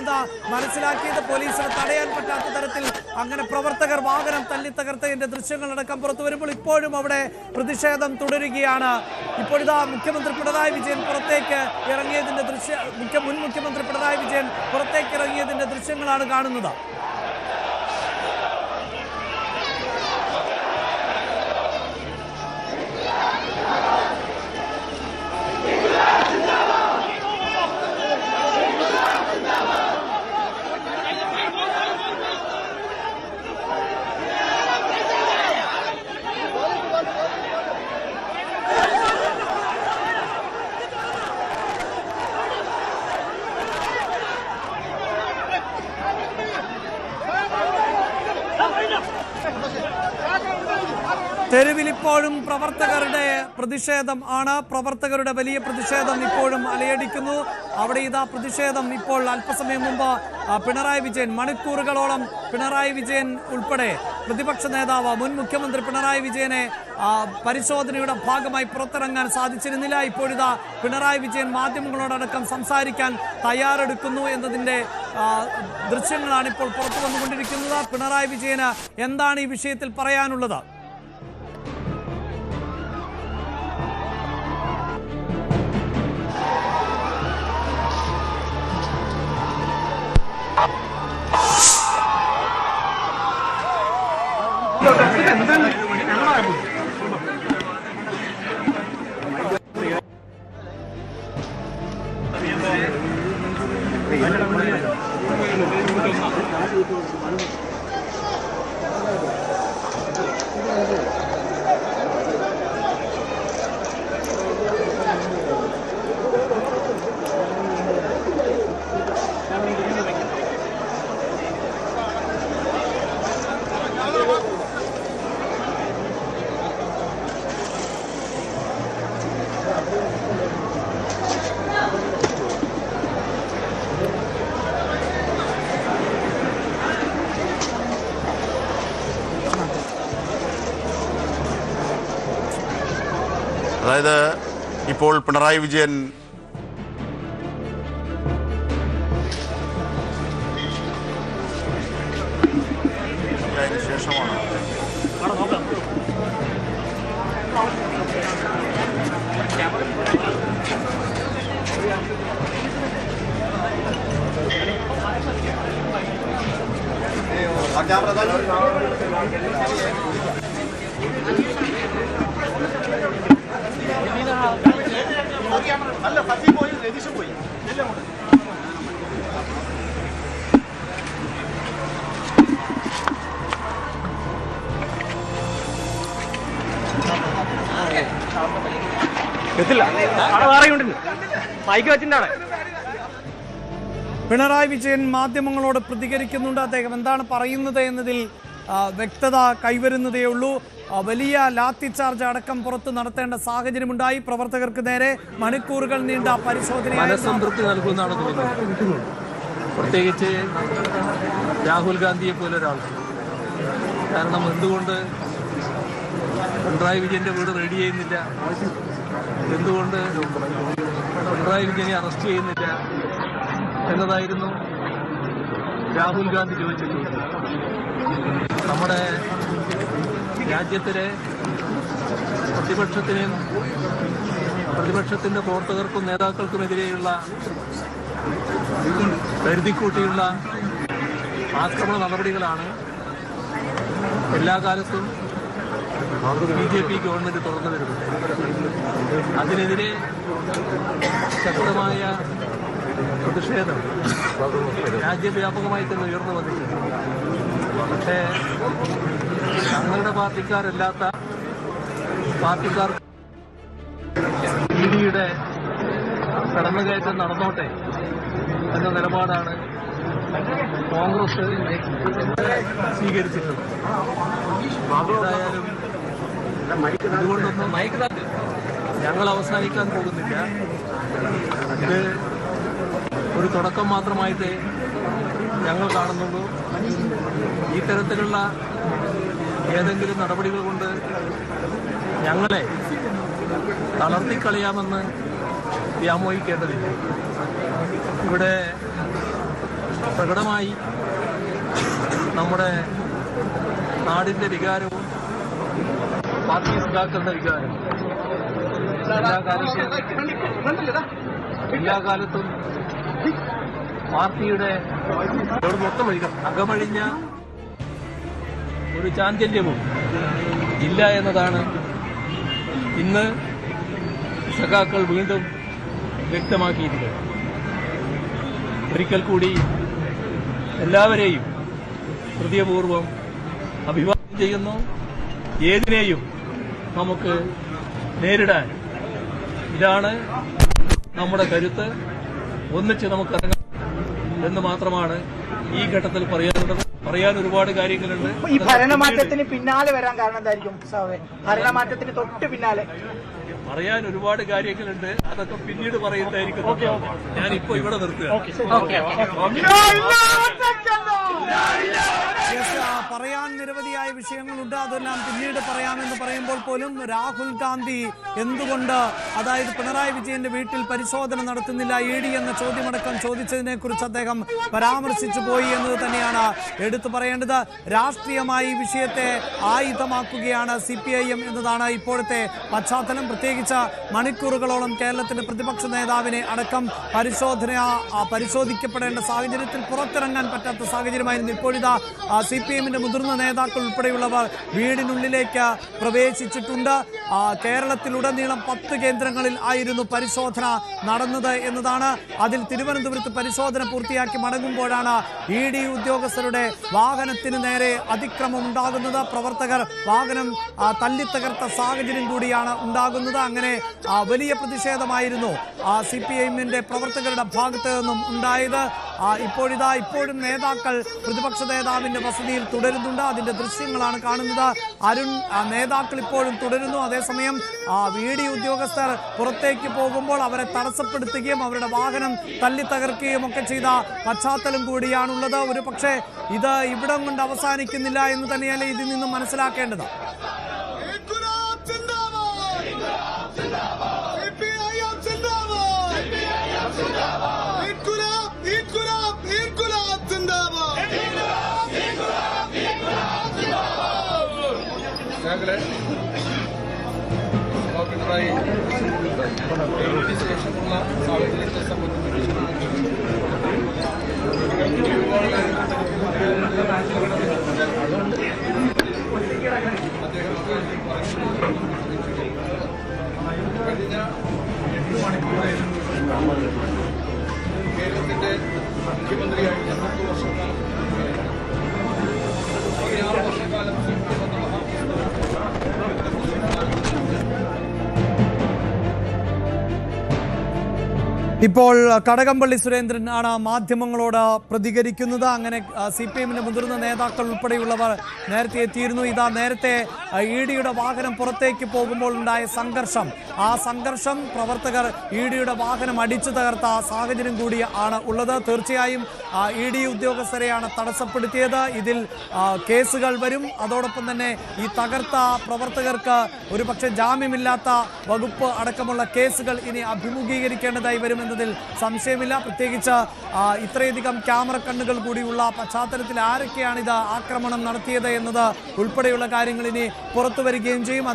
എന്ന് മനസ്സിലാക്കിയത്. പോലീസിന് തടയാൻ പറ്റാത്ത തരത്തിൽ അങ്ങനെ പ്രവർത്തകർ വാഹനം തല്ലിത്തകർത്തതിന്റെ ദൃശ്യങ്ങളടക്കം പുറത്തു വരുമ്പോൾ ഇപ്പോഴും അവിടെ പ്രതിഷേധം തുടരുകയാണ്. ഇപ്പോഴിതാ മുഖ്യമന്ത്രി പിണറായി വിജയൻ പുറത്തേക്ക് ഇറങ്ങിയതിന്റെ മുൻ മുഖ്യമന്ത്രി പിണറായി വിജയൻ പുറത്തേക്ക് ഇറങ്ങിയതിന്റെ ദൃശ്യങ്ങളാണ് കാണുന്നത്. തെരുവിലിപ്പോഴും പ്രവർത്തകരുടെ പ്രതിഷേധം ആണ്. പ്രവർത്തകരുടെ വലിയ പ്രതിഷേധം ഇപ്പോഴും അലയടിക്കുന്നു. അവിടെ ഇതാ പ്രതിഷേധം ഇപ്പോൾ അല്പസമയം മുമ്പ് പിണറായി വിജയൻ മണിക്കൂറുകളോളം പിണറായി വിജയൻ ഉൾപ്പെടെ പ്രതിപക്ഷ നേതാവ് മുൻ മുഖ്യമന്ത്രി പിണറായി വിജയനെ പരിശോധനയുടെ ഭാഗമായി പുറത്തിറങ്ങാൻ സാധിച്ചിരുന്നില്ല. ഇപ്പോഴിതാ പിണറായി വിജയൻ മാധ്യമങ്ങളോടടക്കം സംസാരിക്കാൻ തയ്യാറെടുക്കുന്നു എന്നതിൻ്റെ ദൃശ്യങ്ങളാണ് ഇപ്പോൾ പുറത്തു വന്നുകൊണ്ടിരിക്കുന്നത്. പിണറായി വിജയന് എന്താണ് ഈ വിഷയത്തിൽ പറയാനുള്ളത്? അതായത് ഇപ്പോൾ പിണറായി വിജയൻ ശേഷമാണ് അല്ല ഫസി പോയി രതീഷ് പോയി എല്ലാം കൂടെ പിണറായി വിജയൻ മാധ്യമങ്ങളോട് പ്രതികരിക്കുന്നുണ്ട്. അദ്ദേഹം എന്താണ് പറയുന്നത് എന്നതിൽ വ്യക്തത കൈവരുന്നതേ ഉള്ളൂ. വലിയ ലാത്തി ചാർജ് അടക്കം പുറത്ത് നടത്തേണ്ട സാഹചര്യമുണ്ടായി. പ്രവർത്തകർക്ക് നേരെ മണിക്കൂറുകൾ നീണ്ട പരിശോധന മനസ്സംതൃപ്തി നൽകുന്നതാണ് തോന്നുന്നത്. പ്രത്യേകിച്ച് രാഹുൽ ഗാന്ധിയെ പോലെ ഒരാൾ. കാരണം എന്തുകൊണ്ട് പിണറായി വിജയന്റെ വീട് റെഡി ചെയ്യുന്നില്ല, എന്തുകൊണ്ട് പിണറായി വിജയനെ അറസ്റ്റ് ചെയ്യുന്നില്ല എന്നതായിരുന്നു രാഹുൽ ഗാന്ധി ചോദിച്ചത്. നമ്മുടെ രാജ്യത്തിലെ പ്രതിപക്ഷത്തിന്റെ പ്രവർത്തകർക്കും നേതാക്കൾക്കുമെതിരെയുള്ള കരുതിക്കൂട്ടിയുള്ള ആക്രമണ നടപടികളാണ് എല്ലാ കാലത്തും BJP ഗവൺമെന്റ് തുറന്നു വരുന്നത്. അതിനെതിരെ ശക്തമായ പ്രതിഷേധം രാജ്യവ്യാപകമായി തന്നെ ഉയർന്നു വന്നിട്ടുണ്ട്. പക്ഷേ തങ്ങളുടെ പാർട്ടിക്കാരല്ലാത്ത പാർട്ടിക്കാർ EDയുടെ കടന്നുകയറ്റം നടന്നോട്ടെ എന്ന നിലപാടാണ് കോൺഗ്രസ് സ്വീകരിച്ചിട്ടുള്ളത്. ഏതായാലും ഇതുകൊണ്ടൊന്നും ഞങ്ങൾ അവസാനിക്കാൻ പോകുന്നില്ല. ഇത് ഒരു തുടക്കം മാത്രമായിട്ട് ഞങ്ങൾ കാണുന്നുള്ളൂ. ഈ തരത്തിലുള്ള ഏതെങ്കിലും നടപടികൾ കൊണ്ട് ഞങ്ങളെ തളർത്തിക്കളയാമെന്ന് വ്യാമോഹിക്കേണ്ടതില്ല. ഇവിടെ പ്രകടമായി നമ്മുടെ നാടിൻ്റെ വികാരവും പാർട്ടി സഖാക്കളുടെ വികാരവും എല്ലാ കാലത്തും പാർട്ടിയുടെ അകമഴിഞ്ഞ ഒരു ചാഞ്ചല്യവും ഇല്ല എന്നതാണ് ഇന്ന് സഖാക്കൾ വീണ്ടും വ്യക്തമാക്കിയിരിക്കുന്നത്. ഒരിക്കൽ കൂടി എല്ലാവരെയും ഹൃദയപൂർവ്വം അഭിവാദ്യം ചെയ്യുന്നു. ഏതിനെയും നമുക്ക് നേരിടാൻ ഇതാണ് നമ്മുടെ കരുത്ത്. ഒന്നിച്ച് നമുക്കിറങ്ങാം എന്ന് മാത്രമാണ് ഈ ഘട്ടത്തിൽ പറയാനുള്ളത്. പറയാൻ ഒരുപാട് കാര്യങ്ങളുണ്ട്. ഈ ഭരണമാറ്റത്തിന് പിന്നാലെ വരാൻ കാരണം എന്തായിരിക്കും സാവേ? ഭരണമാറ്റത്തിന് തൊട്ട് പിന്നാലെ പറയാൻ ഒരുപാട് കാര്യങ്ങളുണ്ട്. അതൊക്കെ പിന്നീട് പറയുന്നതായിരിക്കും. ഞാനിപ്പോ ഇവിടെ നിർത്തുക. പറയാൻ നിരവധിയായ വിഷയങ്ങളുണ്ട്. അതെല്ലാം പിന്നീട് പറയാമെന്ന് പറയുമ്പോൾ പോലും രാഹുൽ ഗാന്ധി എന്തുകൊണ്ട്, അതായത് പിണറായി വിജയന്റെ വീട്ടിൽ പരിശോധന നടത്തുന്നില്ല ED എന്ന ചോദ്യമടക്കം ചോദിച്ചതിനെ കുറിച്ച് അദ്ദേഹം പരാമർശിച്ചു പോയി എന്നത് തന്നെയാണ് എടുത്തു പറയേണ്ടത്. രാഷ്ട്രീയമായി വിഷയത്തെ ആയുധമാക്കുകയാണ് CPIM എന്നതാണ് ഇപ്പോഴത്തെ പശ്ചാത്തലം. പ്രത്യേകിച്ച് മണിക്കൂറുകളോളം കേരളത്തിന്റെ പ്രതിപക്ഷ നേതാവിനെ അടക്കം പരിശോധിക്കപ്പെടേണ്ട സാഹചര്യത്തിൽ പുറത്തിറങ്ങാൻ പറ്റാത്ത സാഹചര്യമായിരുന്നു. ഇപ്പോഴിതാ CPIMന്റെ മുതിർന്ന നേതാക്കൾ ഉൾപ്പെടെയുള്ളവർ വീടിനുള്ളിലേക്ക് പ്രവേശിച്ചിട്ടുണ്ട്. കേരളത്തിലുടനീളം 10 കേന്ദ്രങ്ങളിൽ ആയിരുന്നു പരിശോധന നടന്നത് എന്നതാണ്. അതിൽ തിരുവനന്തപുരത്ത് പരിശോധന പൂർത്തിയാക്കി മടങ്ങുമ്പോഴാണ് ED ഉദ്യോഗസ്ഥരുടെ വാഹനത്തിന് നേരെ അതിക്രമം ഉണ്ടാകുന്നത്. പ്രവർത്തകർ വാഹനം തല്ലിത്തകർത്ത സാഹചര്യം കൂടിയാണ് ഉണ്ടാകുന്നത്. അങ്ങനെ വലിയ പ്രതിഷേധമായിരുന്നു CPIMന്റെ പ്രവർത്തകരുടെ ഭാഗത്ത് നിന്നും ഉണ്ടായത്. ഇപ്പോഴും നേതാക്കൾ പ്രതിപക്ഷ നേതാവിന്റെ വസതിയിൽ തുടരുന്നുണ്ട്. അതിന്റെ ദൃശ്യങ്ങളാണ് കാണുന്നത്. നേതാക്കൾ ഇപ്പോഴും തുടരുന്നു. അതേസമയം ED ഉദ്യോഗസ്ഥർ പുറത്തേക്ക് പോകുമ്പോൾ അവരെ തടസ്സപ്പെടുത്തുകയും അവരുടെ വാഹനം തല്ലിത്തകർക്കുകയും ഒക്കെ ചെയ്ത പശ്ചാത്തലം കൂടിയാണുള്ളത്. ഒരു പക്ഷേ ഇത് ഇവിടം കൊണ്ട് അവസാനിക്കുന്നില്ല എന്ന് തന്നെയല്ലേ ഇതിൽ നിന്നും മനസ്സിലാക്കേണ്ടത്. പിണറായി ശേഷമുള്ള സാഹചര്യത്തെ സംബന്ധിച്ച് കഴിഞ്ഞ 8 മണിക്കൂറായിരുന്നു കേരളത്തിന്റെ മുഖ്യമന്ത്രിയായി 10 വർഷക്കാലം 16 വർഷക്കാലം ഇപ്പോൾ കടകംപള്ളി സുരേന്ദ്രൻ ആണ് മാധ്യമങ്ങളോട് പ്രതികരിക്കുന്നത്. അങ്ങനെ CPIMന്റെ മുതിർന്ന നേതാക്കൾ ഉൾപ്പെടെയുള്ളവർ നേരത്തെ എത്തിയിരുന്നു. ഇതാ നേരത്തെ EDയുടെ വാഹനം പുറത്തേക്ക് പോകുമ്പോൾ ഉണ്ടായ സംഘർഷം, ആ സംഘർഷം പ്രവർത്തകർ EDയുടെ വാഹനം അടിച്ചു തകർത്ത സാഹചര്യം കൂടി ആണ് ഉള്ളത്. തീർച്ചയായും ED ഉദ്യോഗസ്ഥരെയാണ് തടസ്സപ്പെടുത്തിയത്. ഇതിൽ കേസുകൾ വരും. അതോടൊപ്പം തന്നെ ഈ തകർത്ത പ്രവർത്തകർക്ക് ഒരുപക്ഷെ ജാമ്യമില്ലാത്ത വകുപ്പ് അടക്കമുള്ള കേസുകൾ ഇനി അഭിമുഖീകരിക്കേണ്ടതായി വരുമെന്നതിൽ സംശയമില്ല. പ്രത്യേകിച്ച് ഇത്രയധികം ക്യാമറ കണ്ണുകൾ കൂടിയുള്ള പശ്ചാത്തലത്തിൽ ആരൊക്കെയാണ് ഇത് ആക്രമണം നടത്തിയത് എന്നത് ഉൾപ്പെടെയുള്ള കാര്യങ്ങൾ ഇനി പുറത്തു വരികയും ചെയ്യും.